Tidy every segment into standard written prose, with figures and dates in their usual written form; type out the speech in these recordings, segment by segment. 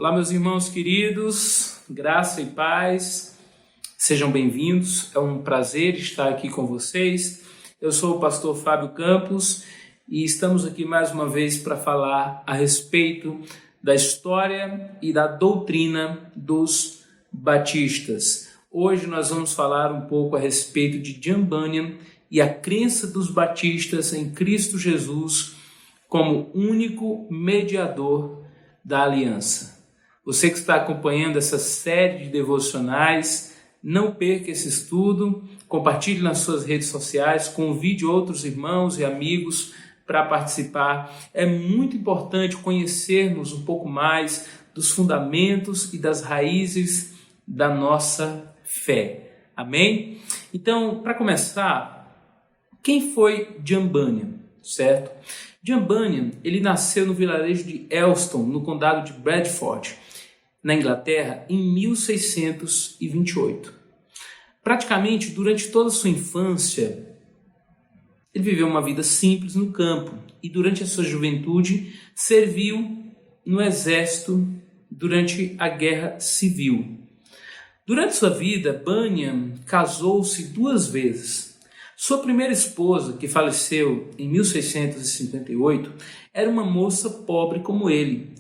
Olá, meus irmãos queridos, graça e paz, sejam bem-vindos. É um prazer estar aqui com vocês. Eu sou o pastor Fábio Campos e estamos aqui mais uma vez para falar a respeito da história e da doutrina dos batistas. Hoje nós vamos falar um pouco a respeito de John Bunyan e a crença dos batistas em Cristo Jesus como único mediador da aliança. Você que está acompanhando essa série de devocionais, não perca esse estudo, compartilhe nas suas redes sociais, convide outros irmãos e amigos para participar. É muito importante conhecermos um pouco mais dos fundamentos e das raízes da nossa fé. Amém? Então, para começar, quem foi John Bunyan, certo? John Bunyan, ele nasceu no vilarejo de Elston, no condado de Bradford, na Inglaterra, em 1628. Praticamente, durante toda a sua infância, ele viveu uma vida simples no campo e durante a sua juventude serviu no exército durante a Guerra Civil. Durante sua vida, Bunyan casou-se 2 vezes. Sua primeira esposa, que faleceu em 1658, era uma moça pobre como ele.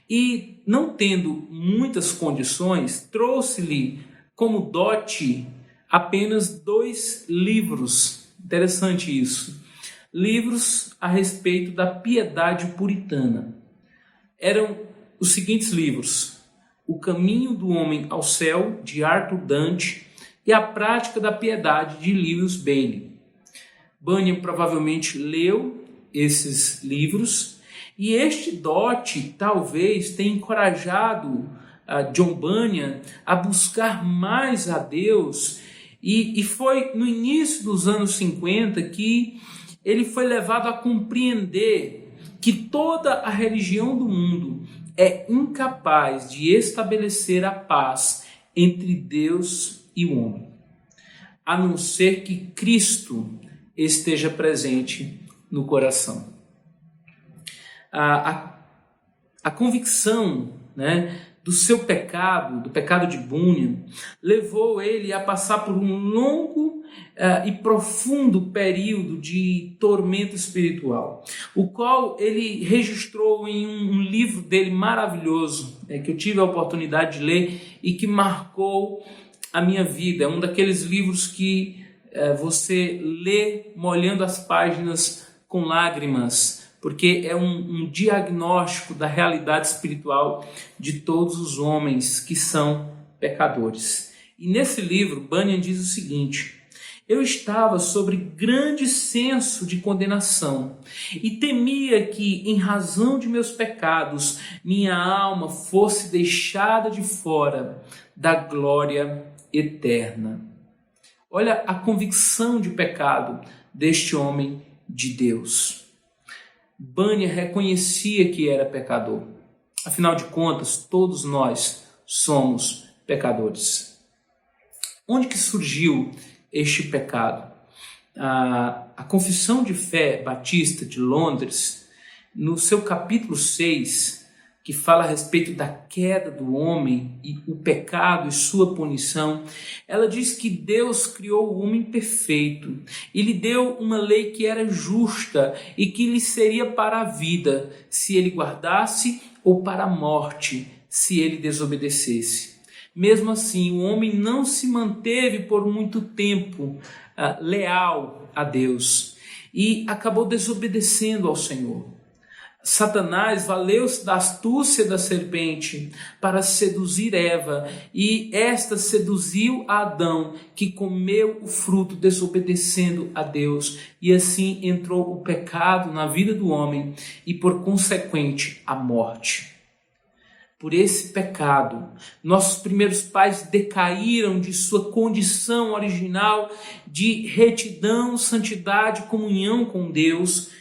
E, não tendo muitas condições, trouxe-lhe como dote apenas 2 livros. Interessante isso. Livros a respeito da piedade puritana. Eram os seguintes livros: O Caminho do Homem ao Céu, de Arthur Dante, e A Prática da Piedade, de Lewis Bailey. Bunyan provavelmente leu esses livros, e este dote talvez tenha encorajado John Bunyan a buscar mais a Deus, e foi no início dos anos 50 que ele foi levado a compreender que toda a religião do mundo é incapaz de estabelecer a paz entre Deus e o homem, a não ser que Cristo esteja presente no coração. A convicção, do seu pecado, do pecado de Bunyan, levou ele a passar por um longo e profundo período de tormento espiritual, o qual ele registrou em um livro dele maravilhoso, que eu tive a oportunidade de ler e que marcou a minha vida. É um daqueles livros que você lê molhando as páginas com lágrimas, porque é um diagnóstico da realidade espiritual de todos os homens que são pecadores. E nesse livro, Bunyan diz o seguinte: eu estava sobre grande senso de condenação e temia que, em razão de meus pecados, minha alma fosse deixada de fora da glória eterna. Olha a convicção de pecado deste homem de Deus. Bunyan reconhecia que era pecador. Afinal de contas, todos nós somos pecadores. Onde que surgiu este pecado? A Confissão de Fé Batista de Londres, no seu capítulo 6, que fala a respeito da queda do homem e o pecado e sua punição, ela diz que Deus criou o homem perfeito e lhe deu uma lei que era justa e que lhe seria para a vida, se ele guardasse, ou para a morte, se ele desobedecesse. Mesmo assim, o homem não se manteve por muito tempo leal a Deus e acabou desobedecendo ao Senhor. Satanás valeu-se da astúcia da serpente para seduzir Eva, e esta seduziu a Adão, que comeu o fruto desobedecendo a Deus, e assim entrou o pecado na vida do homem e, por consequente, a morte. Por esse pecado, nossos primeiros pais decaíram de sua condição original de retidão, santidade, comunhão com Deus.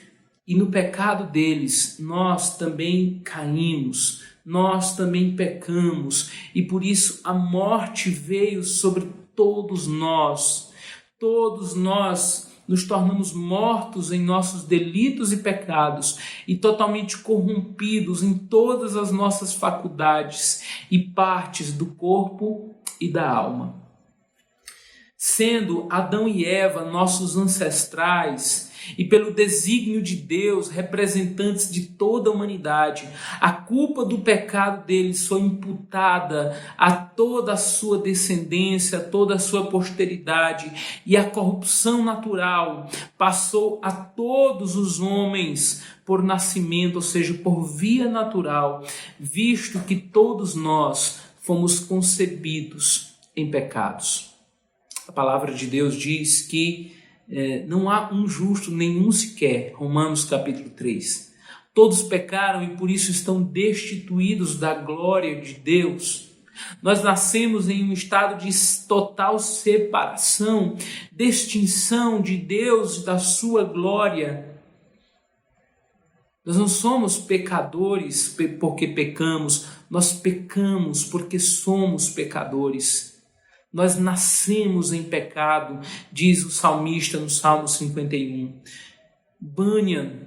E no pecado deles, nós também caímos, nós também pecamos, e por isso a morte veio sobre todos nós. Todos nós nos tornamos mortos em nossos delitos e pecados e totalmente corrompidos em todas as nossas faculdades e partes do corpo e da alma. Sendo Adão e Eva nossos ancestrais e pelo desígnio de Deus representantes de toda a humanidade, a culpa do pecado deles foi imputada a toda a sua descendência, a toda a sua posteridade, e a corrupção natural passou a todos os homens por nascimento, ou seja, por via natural, visto que todos nós fomos concebidos em pecados. A palavra de Deus diz que não há um justo, nenhum sequer. Romanos capítulo 3. Todos pecaram e por isso estão destituídos da glória de Deus. Nós nascemos em um estado de total separação, de extinção de Deus e da sua glória. Nós não somos pecadores porque pecamos, nós pecamos porque somos pecadores. Nós nascemos em pecado, diz o salmista no Salmo 51. Bunyan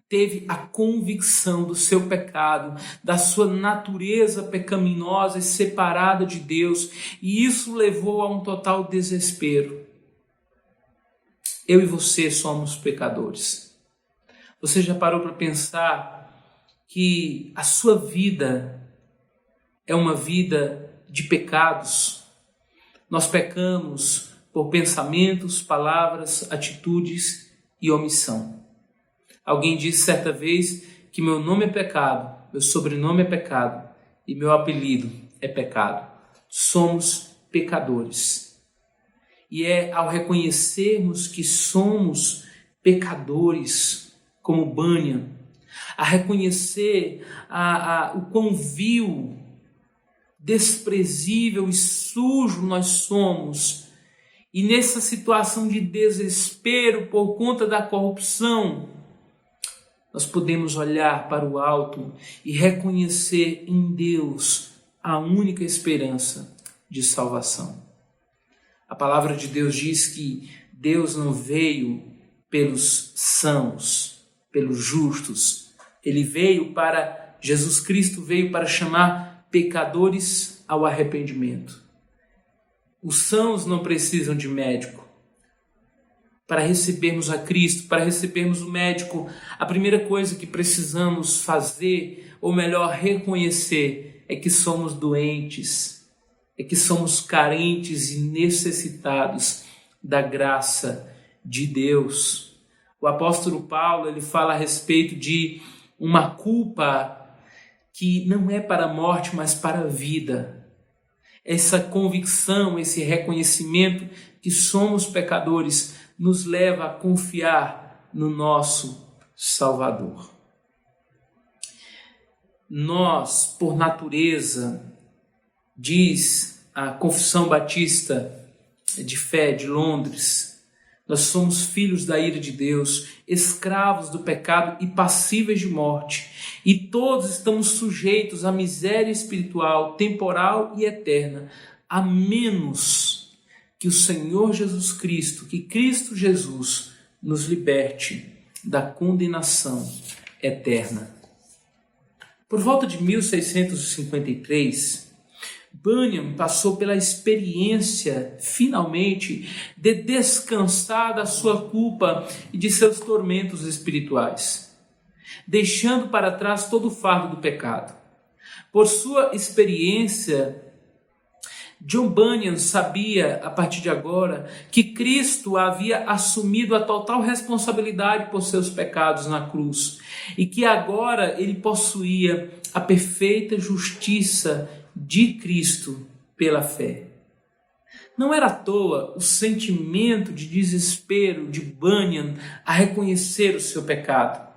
teve a convicção do seu pecado, da sua natureza pecaminosa e separada de Deus, e isso levou a um total desespero. Eu e você somos pecadores. Você já parou para pensar que a sua vida é uma vida de pecados? Nós pecamos por pensamentos, palavras, atitudes e omissão. Alguém disse certa vez que meu nome é pecado, meu sobrenome é pecado e meu apelido é pecado. Somos pecadores. E é ao reconhecermos que somos pecadores, como Bunyan, a reconhecer o quão vil, desprezível e sujo nós somos, e nessa situação de desespero por conta da corrupção, nós podemos olhar para o alto e reconhecer em Deus a única esperança de salvação. A palavra de Deus diz que Deus não veio pelos sãos, pelos justos. Jesus Cristo veio para chamar pecadores ao arrependimento. Os sãos não precisam de médico. Para recebermos a Cristo, para recebermos o médico, a primeira coisa que precisamos fazer, ou melhor, reconhecer, é que somos doentes, é que somos carentes e necessitados da graça de Deus. O apóstolo Paulo, ele fala a respeito de uma culpa que não é para a morte, mas para a vida. Essa convicção, esse reconhecimento que somos pecadores, nos leva a confiar no nosso Salvador. Nós, por natureza, diz a Confissão Batista de Fé de Londres, nós somos filhos da ira de Deus, escravos do pecado e passíveis de morte. E todos estamos sujeitos à miséria espiritual, temporal e eterna, a menos que o Senhor Jesus Cristo, que Cristo Jesus nos liberte da condenação eterna. Por volta de 1653, Bunyan passou pela experiência, finalmente, de descansar da sua culpa e de seus tormentos espirituais, deixando para trás todo o fardo do pecado. Por sua experiência, John Bunyan sabia, a partir de agora, que Cristo havia assumido a total responsabilidade por seus pecados na cruz e que agora ele possuía a perfeita justiça de Cristo pela fé. Não era à toa o sentimento de desespero de Bunyan a reconhecer o seu pecado.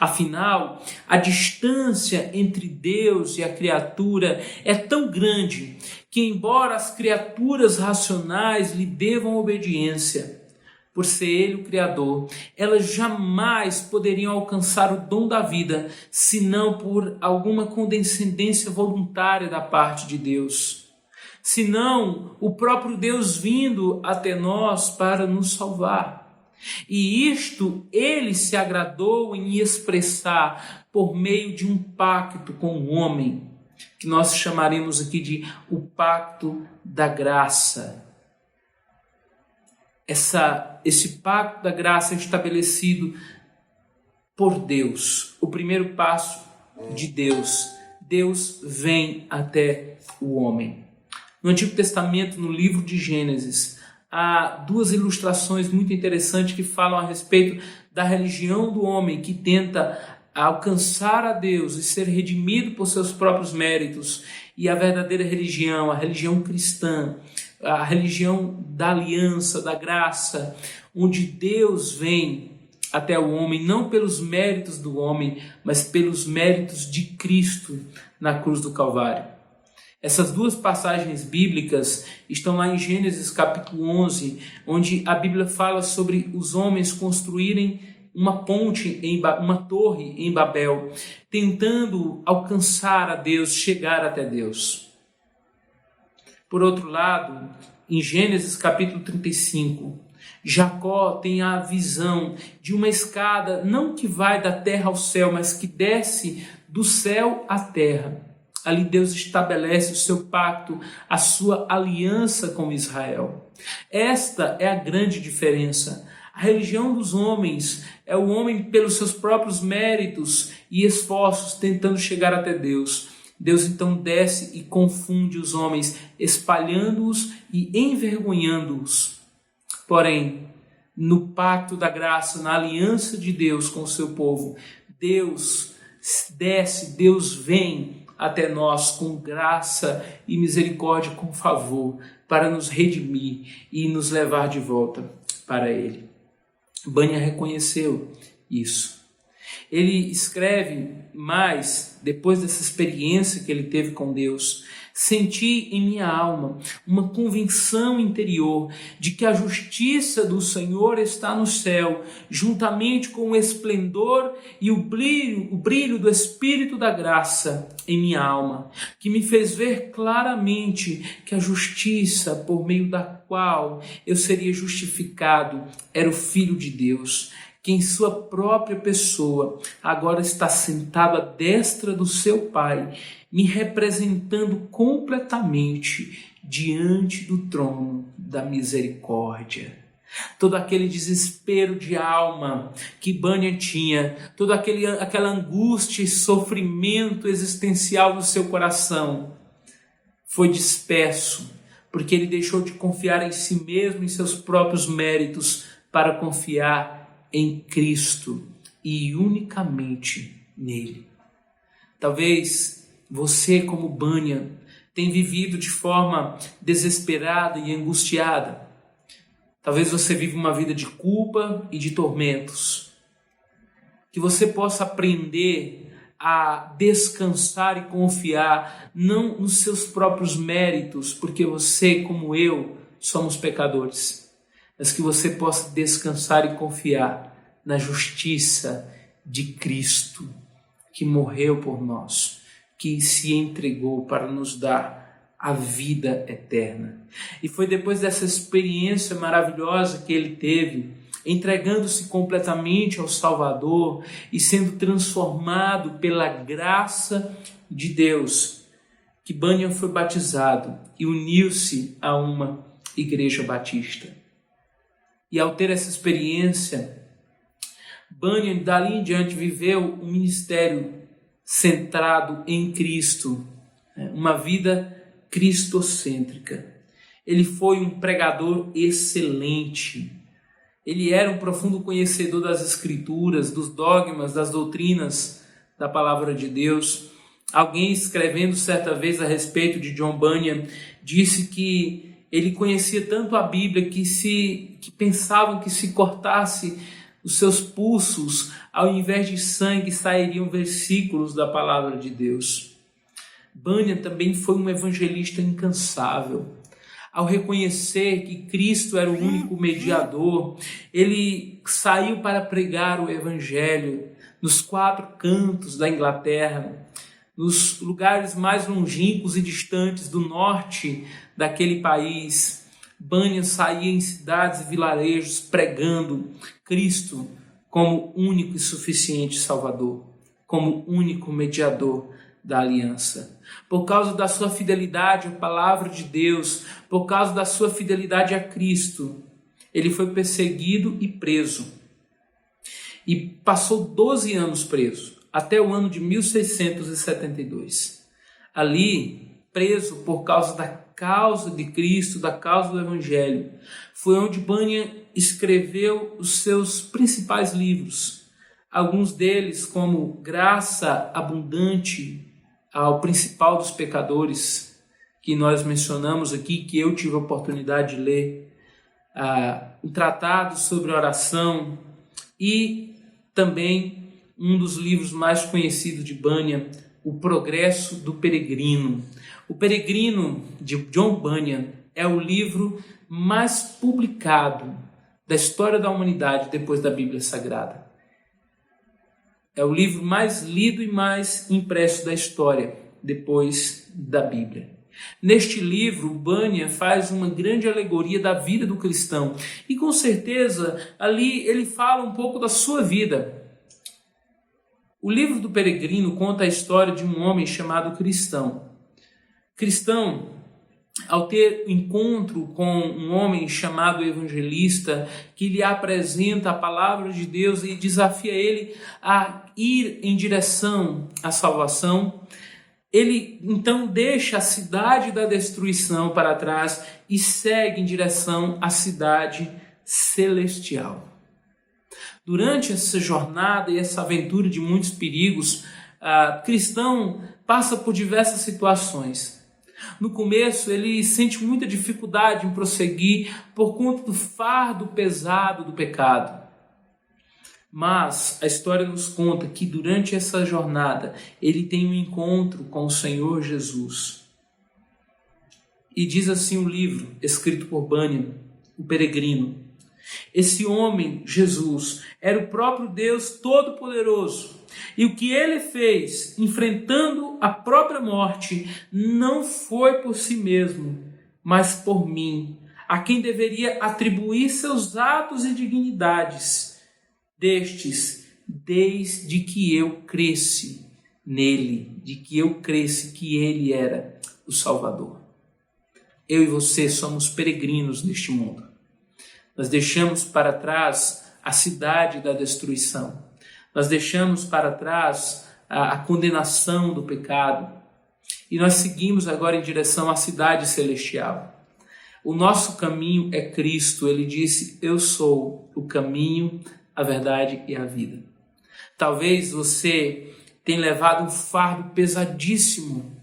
Afinal, a distância entre Deus e a criatura é tão grande que, embora as criaturas racionais lhe devam obediência, por ser Ele o Criador, elas jamais poderiam alcançar o dom da vida, senão por alguma condescendência voluntária da parte de Deus. senão o próprio Deus vindo até nós para nos salvar. E isto ele se agradou em expressar por meio de um pacto com o homem, que nós chamaremos aqui de o pacto da graça. Esse pacto da graça é estabelecido por Deus. O primeiro passo de Deus. Deus vem até o homem. No Antigo Testamento, no livro de Gênesis, há duas ilustrações muito interessantes que falam a respeito da religião do homem que tenta alcançar a Deus e ser redimido por seus próprios méritos, e a verdadeira religião, a religião cristã, a religião da aliança, da graça, onde Deus vem até o homem, não pelos méritos do homem, mas pelos méritos de Cristo na cruz do Calvário. Essas duas passagens bíblicas estão lá em Gênesis capítulo 11, onde a Bíblia fala sobre os homens construírem uma ponte, uma torre em Babel, tentando alcançar a Deus, chegar até Deus. Por outro lado, em Gênesis capítulo 35, Jacó tem a visão de uma escada, não que vai da terra ao céu, mas que desce do céu à terra. Ali Deus estabelece o seu pacto, a sua aliança com Israel. Esta é a grande diferença. A religião dos homens é o homem pelos seus próprios méritos e esforços tentando chegar até Deus. Deus então desce e confunde os homens, espalhando-os e envergonhando-os. Porém, no pacto da graça, na aliança de Deus com o seu povo, Deus desce, Deus vem até nós com graça e misericórdia, com favor, para nos redimir e nos levar de volta para Ele. Bunyan reconheceu isso. Ele escreve mais, depois dessa experiência que ele teve com Deus: senti em minha alma uma convicção interior de que a justiça do Senhor está no céu, juntamente com o esplendor e o brilho do Espírito da graça em minha alma, que me fez ver claramente que a justiça por meio da qual eu seria justificado era o Filho de Deus, que em sua própria pessoa agora está sentado à destra do seu Pai, me representando completamente diante do trono da misericórdia. Todo aquele desespero de alma que Bunyan tinha, toda aquela angústia e sofrimento existencial no seu coração foi disperso, porque ele deixou de confiar em si mesmo, em seus próprios méritos, para confiar em Cristo e unicamente nele. Talvez você, como Bunyan, tenha vivido de forma desesperada e angustiada. Talvez você viva uma vida de culpa e de tormentos. Que você possa aprender a descansar e confiar não nos seus próprios méritos, porque você, como eu, somos pecadores, mas que você possa descansar e confiar na justiça de Cristo, que morreu por nós, que se entregou para nos dar a vida eterna. E foi depois dessa experiência maravilhosa que ele teve, entregando-se completamente ao Salvador e sendo transformado pela graça de Deus, que Bunyan foi batizado e uniu-se a uma igreja batista. E ao ter essa experiência, Bunyan dali em diante viveu um ministério centrado em Cristo, uma vida cristocêntrica. Ele foi um pregador excelente. Ele era um profundo conhecedor das Escrituras, dos dogmas, das doutrinas da palavra de Deus. Alguém escrevendo certa vez a respeito de John Bunyan disse que ele conhecia tanto a Bíblia que pensavam que se cortasse os seus pulsos, ao invés de sangue sairiam versículos da palavra de Deus. Bunyan também foi um evangelista incansável. Ao reconhecer que Cristo era o único mediador, ele saiu para pregar o evangelho nos 4 cantos da Inglaterra, nos lugares mais longínquos e distantes do norte daquele país, Bunyan saía em cidades e vilarejos pregando Cristo como único e suficiente Salvador, como único mediador da aliança. Por causa da sua fidelidade à palavra de Deus, por causa da sua fidelidade a Cristo, ele foi perseguido e preso. E passou 12 anos preso, até o ano de 1672. Ali, preso por causa da causa de Cristo, da causa do Evangelho, foi onde Bunyan escreveu os seus principais livros. Alguns deles, como Graça Abundante ao Principal dos Pecadores, que nós mencionamos aqui, que eu tive a oportunidade de ler, um tratado sobre oração e também um dos livros mais conhecidos de Bunyan, O Progresso do Peregrino. O Peregrino, de John Bunyan, é o livro mais publicado da história da humanidade depois da Bíblia Sagrada. É o livro mais lido e mais impresso da história depois da Bíblia. Neste livro, Bunyan faz uma grande alegoria da vida do cristão e com certeza ali ele fala um pouco da sua vida. O livro do Peregrino conta a história de um homem chamado Cristão. Cristão, ao ter encontro com um homem chamado Evangelista, que lhe apresenta a palavra de Deus e desafia ele a ir em direção à salvação, ele então deixa a cidade da destruição para trás e segue em direção à cidade celestial. Durante essa jornada e essa aventura de muitos perigos, Cristão passa por diversas situações. No começo, ele sente muita dificuldade em prosseguir por conta do fardo pesado do pecado. Mas a história nos conta que durante essa jornada, ele tem um encontro com o Senhor Jesus. E diz assim o livro, escrito por Bunyan, O Peregrino: esse homem, Jesus, era o próprio Deus Todo-Poderoso. E o que ele fez, enfrentando a própria morte, não foi por si mesmo, mas por mim, a quem deveria atribuir seus atos e dignidades. Destes, desde que eu cresci nele, de que eu cresci que ele era o Salvador. Eu e você somos peregrinos neste mundo. Nós deixamos para trás a cidade da destruição. Nós deixamos para trás a condenação do pecado. E nós seguimos agora em direção à cidade celestial. O nosso caminho é Cristo. Ele disse: eu sou o caminho, a verdade e a vida. Talvez você tenha levado um fardo pesadíssimo.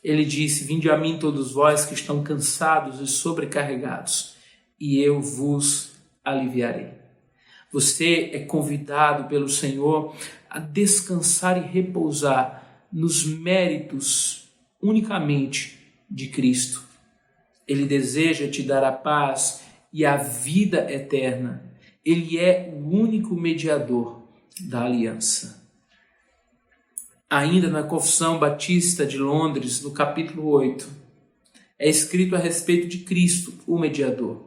Ele disse: vinde a mim todos vós que estão cansados e sobrecarregados, e eu vos aliviarei. Você é convidado pelo Senhor a descansar e repousar nos méritos unicamente de Cristo. Ele deseja te dar a paz e a vida eterna. Ele é o único mediador da aliança. Ainda na Confissão Batista de Londres, no capítulo 8, é escrito a respeito de Cristo, o mediador.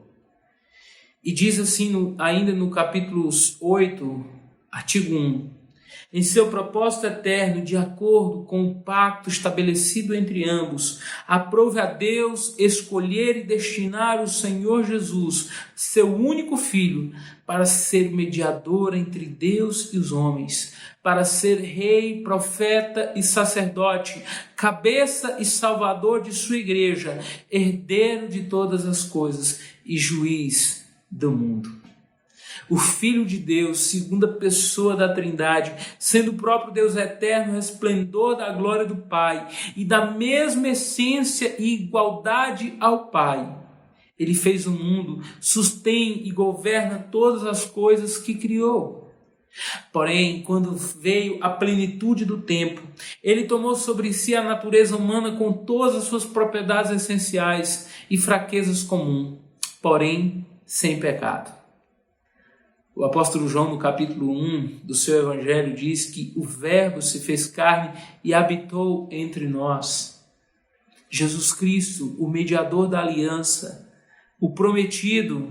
E diz assim, ainda no capítulo 8, artigo 1, em seu propósito eterno, de acordo com o pacto estabelecido entre ambos, aprove a Deus escolher e destinar o Senhor Jesus, seu único Filho, para ser mediador entre Deus e os homens, para ser rei, profeta e sacerdote, cabeça e salvador de sua igreja, herdeiro de todas as coisas e juiz do mundo. O Filho de Deus, segunda pessoa da Trindade, sendo o próprio Deus eterno, resplendor da glória do Pai e da mesma essência e igualdade ao Pai. Ele fez o mundo, sustém e governa todas as coisas que criou. Porém, quando veio a plenitude do tempo, ele tomou sobre si a natureza humana com todas as suas propriedades essenciais e fraquezas comuns, porém sem pecado. O apóstolo João, no capítulo 1 do seu evangelho, diz que o Verbo se fez carne e habitou entre nós. Jesus Cristo, o mediador da aliança, o prometido,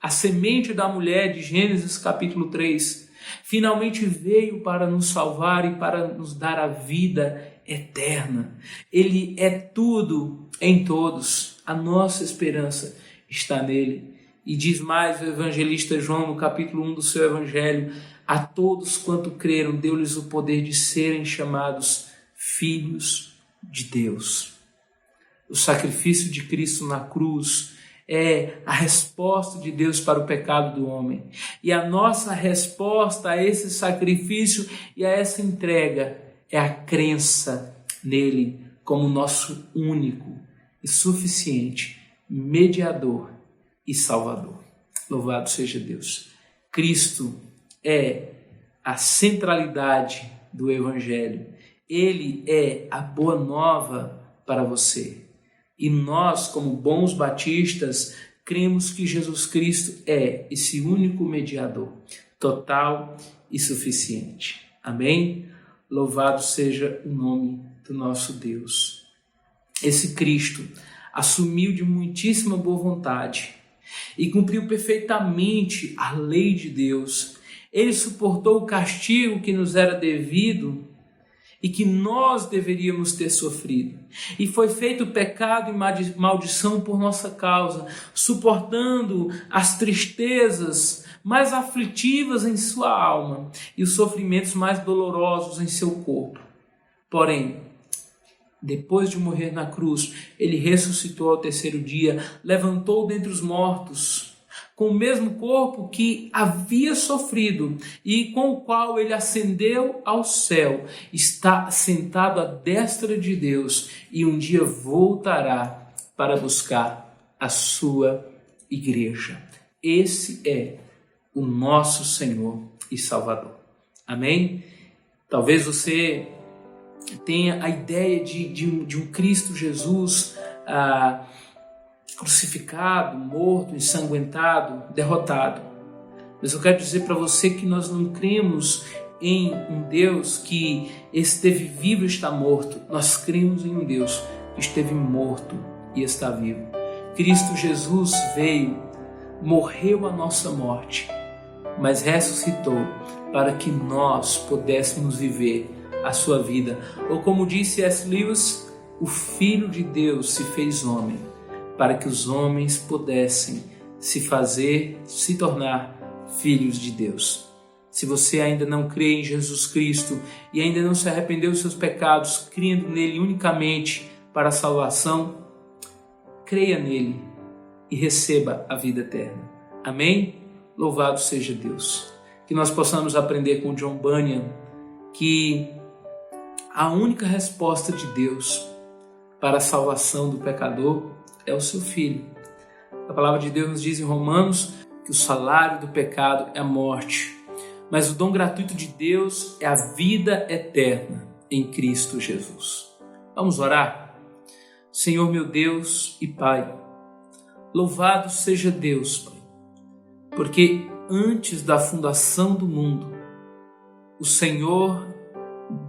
a semente da mulher de Gênesis capítulo 3, finalmente veio para nos salvar e para nos dar a vida eterna. Ele é tudo em todos. A nossa esperança está nele. E diz mais o evangelista João no capítulo 1 do seu evangelho: a todos quanto creram, deu-lhes o poder de serem chamados filhos de Deus. O sacrifício de Cristo na cruz é a resposta de Deus para o pecado do homem. E a nossa resposta a esse sacrifício e a essa entrega é a crença nele como nosso único e suficiente mediador e salvador. Louvado seja Deus. Cristo é a centralidade do Evangelho. Ele é a boa nova para você. E nós, como bons batistas, cremos que Jesus Cristo é esse único mediador, total e suficiente. Amém? Louvado seja o nome do nosso Deus. Esse Cristo assumiu de muitíssima boa vontade e cumpriu perfeitamente a lei de Deus. Ele suportou o castigo que nos era devido e que nós deveríamos ter sofrido. E foi feito pecado e maldição por nossa causa, suportando as tristezas mais aflitivas em sua alma e os sofrimentos mais dolorosos em seu corpo. Porém, depois de morrer na cruz, ele ressuscitou ao terceiro dia, levantou dentre os mortos, com o mesmo corpo que havia sofrido e com o qual ele ascendeu ao céu, está sentado à destra de Deus e um dia voltará para buscar a sua igreja. Esse é o nosso Senhor e Salvador. Amém? Talvez você tenha a ideia de um Cristo Jesus crucificado, morto, ensanguentado, derrotado. Mas eu quero dizer para você que nós não cremos em um Deus que esteve vivo e está morto. Nós cremos em um Deus que esteve morto e está vivo. Cristo Jesus veio, morreu a nossa morte, mas ressuscitou para que nós pudéssemos viver a sua vida. Ou como disse C.S. Lewis, o Filho de Deus se fez homem para que os homens pudessem se tornar filhos de Deus. Se você ainda não crê em Jesus Cristo e ainda não se arrependeu dos seus pecados, crendo nele unicamente para a salvação, creia nele e receba a vida eterna. Amém? Louvado seja Deus. Que nós possamos aprender com John Bunyan que a única resposta de Deus para a salvação do pecador é o seu Filho. A palavra de Deus nos diz em Romanos que o salário do pecado é a morte, mas o dom gratuito de Deus é a vida eterna em Cristo Jesus. Vamos orar? Senhor meu Deus e Pai, louvado seja Deus, Pai, porque antes da fundação do mundo, o Senhor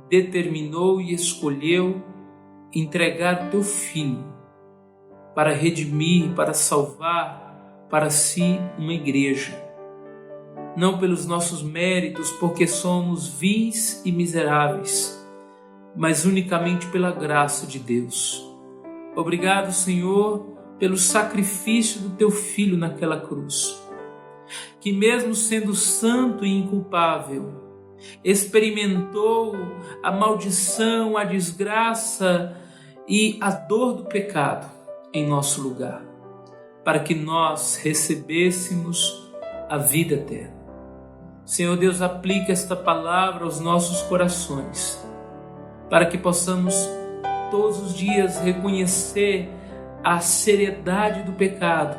determinou e escolheu entregar o Teu Filho para redimir, para salvar para si uma igreja. Não pelos nossos méritos, porque somos vis e miseráveis, mas unicamente pela graça de Deus. Obrigado, Senhor, pelo sacrifício do Teu Filho naquela cruz, que mesmo sendo santo e inculpável, experimentou a maldição, a desgraça e a dor do pecado em nosso lugar, para que nós recebêssemos a vida eterna. Senhor Deus, aplica esta palavra aos nossos corações, para que possamos todos os dias reconhecer a seriedade do pecado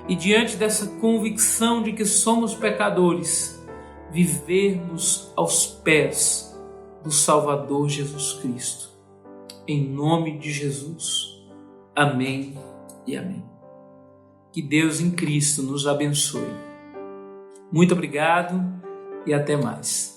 e, diante dessa convicção de que somos pecadores, vivermos aos pés do Salvador Jesus Cristo. Em nome de Jesus. Amém e amém. Que Deus em Cristo nos abençoe. Muito obrigado e até mais.